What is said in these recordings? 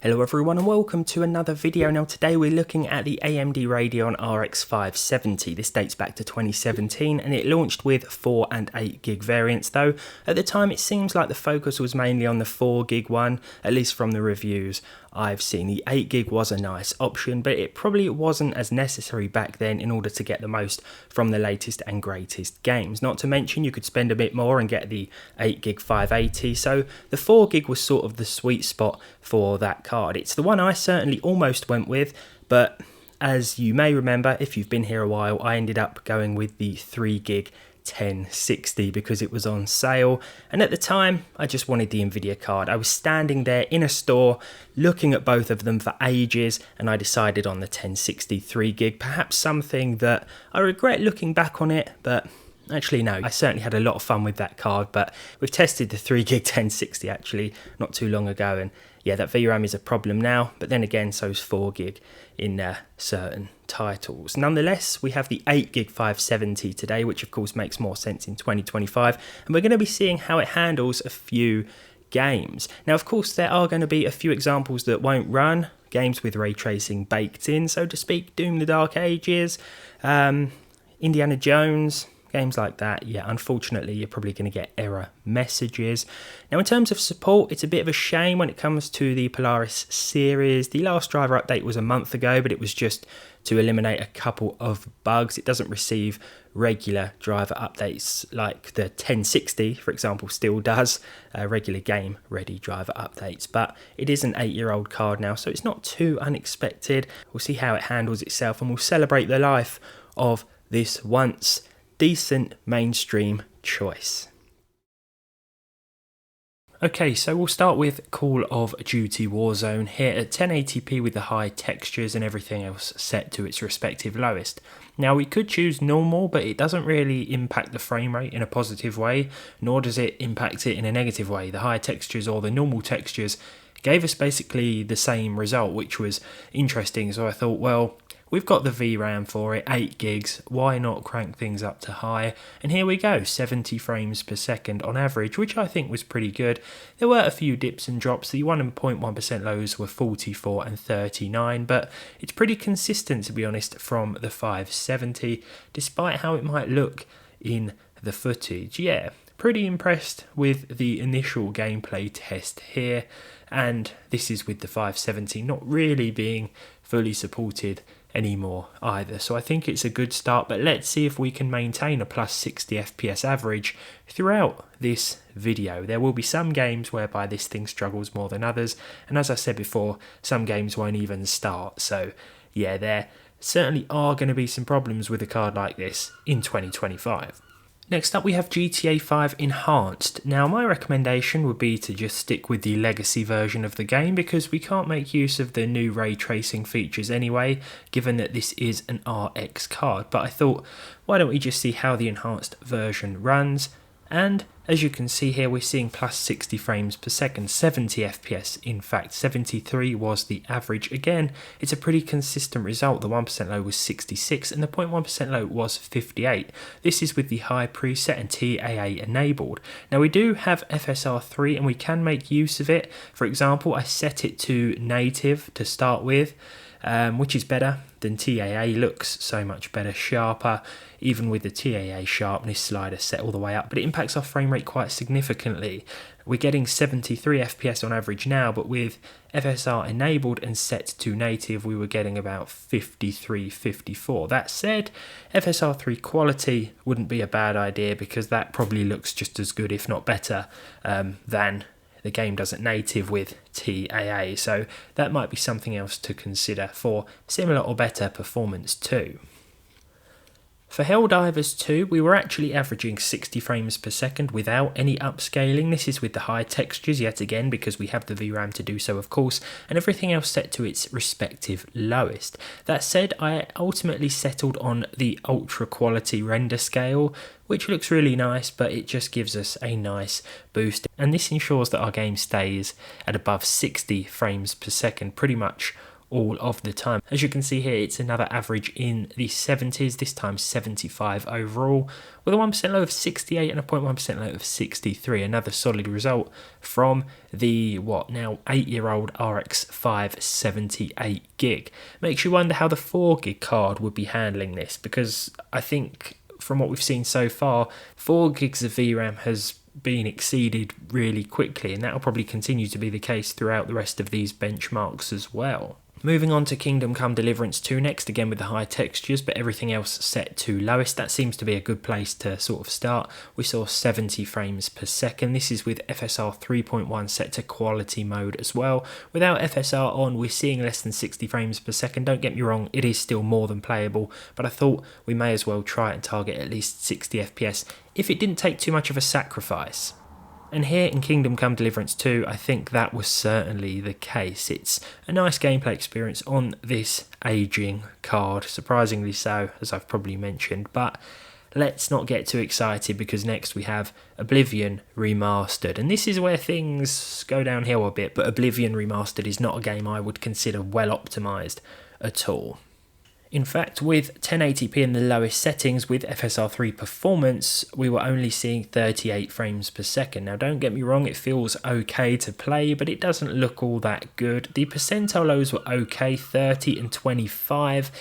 Hello everyone and welcome to another video. Now today we're looking at the AMD Radeon RX 570. This dates back to 2017 and it launched with 4 and 8 gig variants, though at the time it seems like the focus was mainly on the 4 gig one, at least from the reviews I've seen. The 8 gig was a nice option, but it probably wasn't as necessary back then in order to get the most from the latest and greatest games. Not to mention you could spend a bit more and get the 8 gig 580, so the 4 gig was sort of the sweet spot for that card. It's the one I certainly almost went with, but as you may remember if you've been here a while, I ended up going with the 3 gig 1060 because it was on sale, and at the time I just wanted the Nvidia card. I was standing there in a store looking at both of them for ages and I decided on the 1060 3 gig, perhaps something that I regret looking back on it, but actually no, I certainly had a lot of fun with that card. But we've tested the 3 gig 1060 actually not too long ago, and yeah, that VRAM is a problem now, but then again so's 4 gig in certain titles. Nonetheless, we have the 8 gig 570 today, which of course makes more sense in 2025, and we're going to be seeing how it handles a few games. Now of course there are going to be a few examples that won't run, games with ray tracing baked in, so to speak. Doom the Dark Ages, Indiana Jones, games like that. Yeah, unfortunately you're probably going to get error messages. Now in terms of support, it's a bit of a shame when it comes to the Polaris series. The last driver update was a month ago, but it was just to eliminate a couple of bugs. It doesn't receive regular driver updates like the 1060 for example still does, regular game ready driver updates, but it is an 8-year-old card now, so it's not too unexpected. We'll see how it handles itself and we'll celebrate the life of this once decent mainstream choice. Okay, so we'll start with Call of Duty Warzone here at 1080p with the high textures and everything else set to its respective lowest. Now we could choose normal, but it doesn't really impact the frame rate in a positive way, nor does it impact it in a negative way. The high textures or the normal textures gave us basically the same result, which was interesting. So I thought, well, we've got the VRAM for it, 8 gigs, why not crank things up to high? And here we go, 70 frames per second on average, which I think was pretty good. There were a few dips and drops. The 1.1% lows were 44 and 39, but it's pretty consistent, to be honest, from the 570, despite how it might look in the footage. Yeah, pretty impressed with the initial gameplay test here, and this is with the 570 not really being fully supported anymore either, so I think it's a good start. But let's see if we can maintain a plus 60 FPS average throughout this video. There will be some games whereby this thing struggles more than others, and as I said before, some games won't even start, so yeah, there certainly are going to be some problems with a card like this in 2025. Next up we have GTA 5 Enhanced. Now my recommendation would be to just stick with the legacy version of the game because we can't make use of the new ray tracing features anyway, given that this is an RX card. But I thought, why don't we just see how the enhanced version runs? And as you can see here, we're seeing plus 60 frames per second, 70 FPS in fact, 73 was the average. Again, it's a pretty consistent result. The 1% low was 66 and the 0.1% low was 58. This is with the high preset and TAA enabled. Now we do have FSR3 and we can make use of it. For example, I set it to native to start with, which is better than TAA, looks so much better, sharper, even with the TAA sharpness slider set all the way up, but it impacts our frame rate quite significantly. We're getting 73 FPS on average now, but with FSR enabled and set to native, we were getting about 53, 54. That said, FSR3 quality wouldn't be a bad idea because that probably looks just as good, if not better, than the game does at native with TAA, so that might be something else to consider for similar or better performance too. For Helldivers 2, we were actually averaging 60 frames per second without any upscaling. This is with the high textures yet again because we have the VRAM to do so of course, and everything else set to its respective lowest. That said, I ultimately settled on the ultra quality render scale, which looks really nice, but it just gives us a nice boost, and this ensures that our game stays at above 60 frames per second pretty much all of the time. As you can see here, it's another average in the 70s, this time 75 overall, with a 1% low of 68 and a 0.1% low of 63. Another solid result from the, now 8-year-old RX 578 gig. Makes you wonder how the 4 gig card would be handling this, because I think from what we've seen so far, 4 gigs of VRAM has been exceeded really quickly, and that will probably continue to be the case throughout the rest of these benchmarks as well. Moving on to Kingdom Come Deliverance 2 next, again with the high textures, but everything else set to lowest. That seems to be a good place to sort of start. We saw 70 frames per second. This is with FSR 3.1 set to quality mode as well. Without FSR on, we're seeing less than 60 frames per second. Don't get me wrong, it is still more than playable, but I thought we may as well try and target at least 60 FPS if it didn't take too much of a sacrifice. And here in Kingdom Come Deliverance 2, I think that was certainly the case. It's a nice gameplay experience on this aging card, surprisingly so, as I've probably mentioned, but let's not get too excited, because next we have Oblivion Remastered, and this is where things go downhill a bit, but Oblivion Remastered is not a game I would consider well optimised at all. In fact, with 1080p in the lowest settings with FSR3 performance, we were only seeing 38 frames per second. Now don't get me wrong, it feels okay to play, but it doesn't look all that good. The percentile lows were okay, 30 and 25,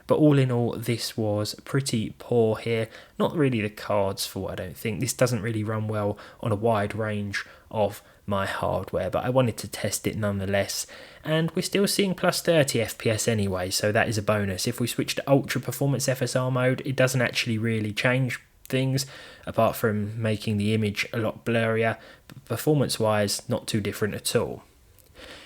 but all in all, this was pretty poor here. Not really the cards fault, I don't think. This doesn't really run well on a wide range of my hardware, but I wanted to test it nonetheless, and we're still seeing plus 30 FPS anyway, so that is a bonus. If we switch to ultra performance FSR mode, it doesn't actually really change things apart from making the image a lot blurrier, but performance wise not too different at all.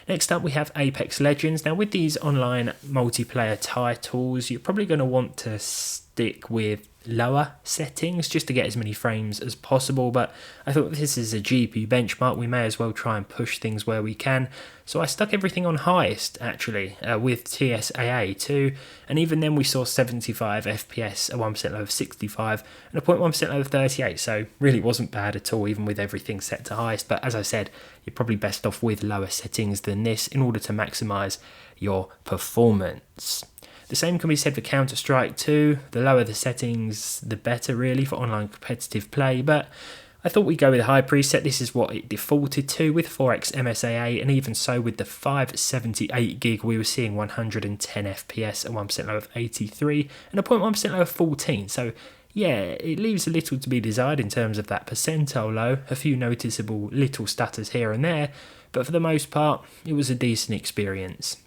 Next up we have Apex Legends. Now with these online multiplayer titles, you're probably going to want to stick with lower settings just to get as many frames as possible, but I thought this is a GPU benchmark, we may as well try and push things where we can, so I stuck everything on highest actually with TSAA too, and even then we saw 75 FPS, a 1% low of 65 and a 0.1% low of 38, so really wasn't bad at all even with everything set to highest. But as I said, you're probably best off with lower settings than this in order to maximise your performance. The same can be said for Counter-Strike 2. The lower the settings, the better really for online competitive play, but I thought we'd go with a high preset. This is what it defaulted to with 4x MSAA, and even so with the 578 gig we were seeing 110 FPS, a 1% low of 83 and a 0.1% low of 14. So yeah, it leaves a little to be desired in terms of that percentile low, a few noticeable little stutters here and there, but for the most part it was a decent experience.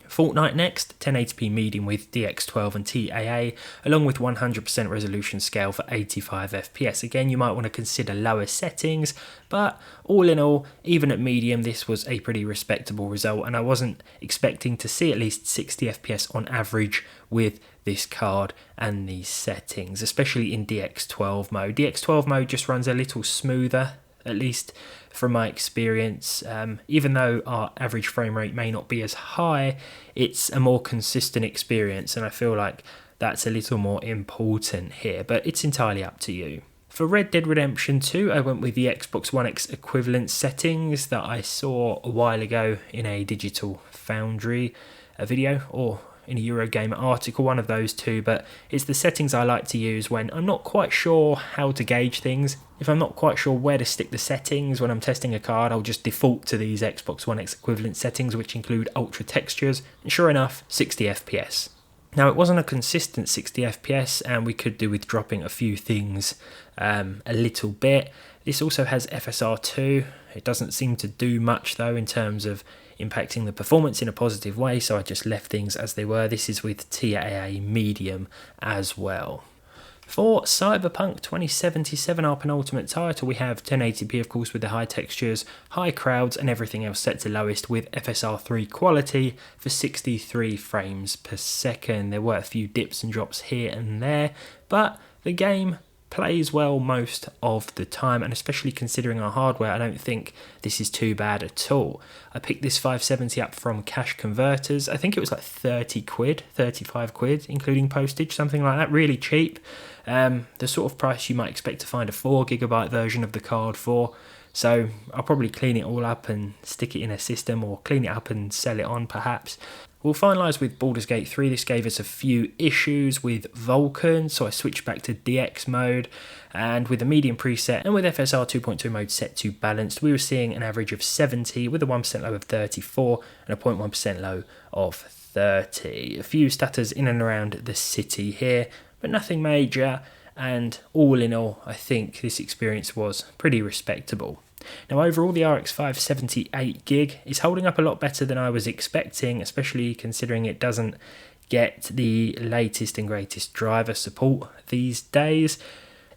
Fortnite next, 1080p medium with DX12 and TAA, along with 100% resolution scale for 85 FPS. Again, you might want to consider lower settings, but all in all, even at medium, this was a pretty respectable result, and I wasn't expecting to see at least 60 FPS on average with this card and these settings, especially in DX12 mode. DX12 mode just runs a little smoother, at least from my experience. Even though our average frame rate may not be as high, it's a more consistent experience, and I feel like that's a little more important here, but it's entirely up to you. For Red Dead Redemption 2, I went with the Xbox One X equivalent settings that I saw a while ago in a Digital Foundry video, or in a Eurogamer article, one of those two, but it's the settings I like to use when I'm not quite sure how to gauge things. If I'm not quite sure where to stick the settings when I'm testing a card, I'll just default to these Xbox One X equivalent settings, which include ultra textures, and sure enough, 60 FPS. Now it wasn't a consistent 60 FPS, and we could do with dropping a few things a little bit. This also has FSR2. It doesn't seem to do much though in terms of impacting the performance in a positive way, so I just left things as they were. This is with TAA medium as well. For Cyberpunk 2077, our penultimate title, we have 1080p of course with the high textures, high crowds and everything else set to lowest with FSR3 quality for 63 frames per second. There were a few dips and drops here and there, but the game plays well most of the time, and especially considering our hardware, I don't think this is too bad at all. I picked this 570 up from Cash Converters. I think it was like 30 quid, 35 quid, including postage, something like that, really cheap. The sort of price you might expect to find a 4GB version of the card for. So I'll probably clean it all up and stick it in a system, or clean it up and sell it on perhaps. We'll finalise with Baldur's Gate 3. This gave us a few issues with Vulkan, so I switched back to DX mode, and with a medium preset and with FSR 2.2 mode set to balanced, we were seeing an average of 70 with a 1% low of 34 and a 0.1% low of 30. A few stutters in and around the city here, but nothing major, and all in all, I think this experience was pretty respectable. Now overall, the RX 578 gig is holding up a lot better than I was expecting, especially considering it doesn't get the latest and greatest driver support these days.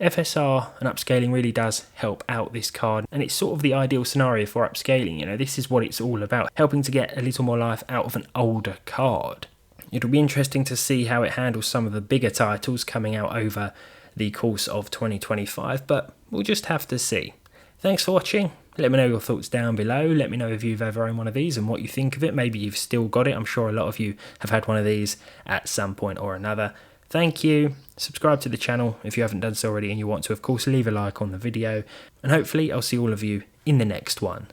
FSR and upscaling really does help out this card, and it's sort of the ideal scenario for upscaling. You know, this is what it's all about, helping to get a little more life out of an older card. It'll be interesting to see how it handles some of the bigger titles coming out over the course of 2025, but we'll just have to see. Thanks for watching. Let me know your thoughts down below. Let me know if you've ever owned one of these and what you think of it. Maybe you've still got it. I'm sure a lot of you have had one of these at some point or another. Thank you. Subscribe to the channel if you haven't done so already and you want to. Of course, leave a like on the video. And hopefully I'll see all of you in the next one.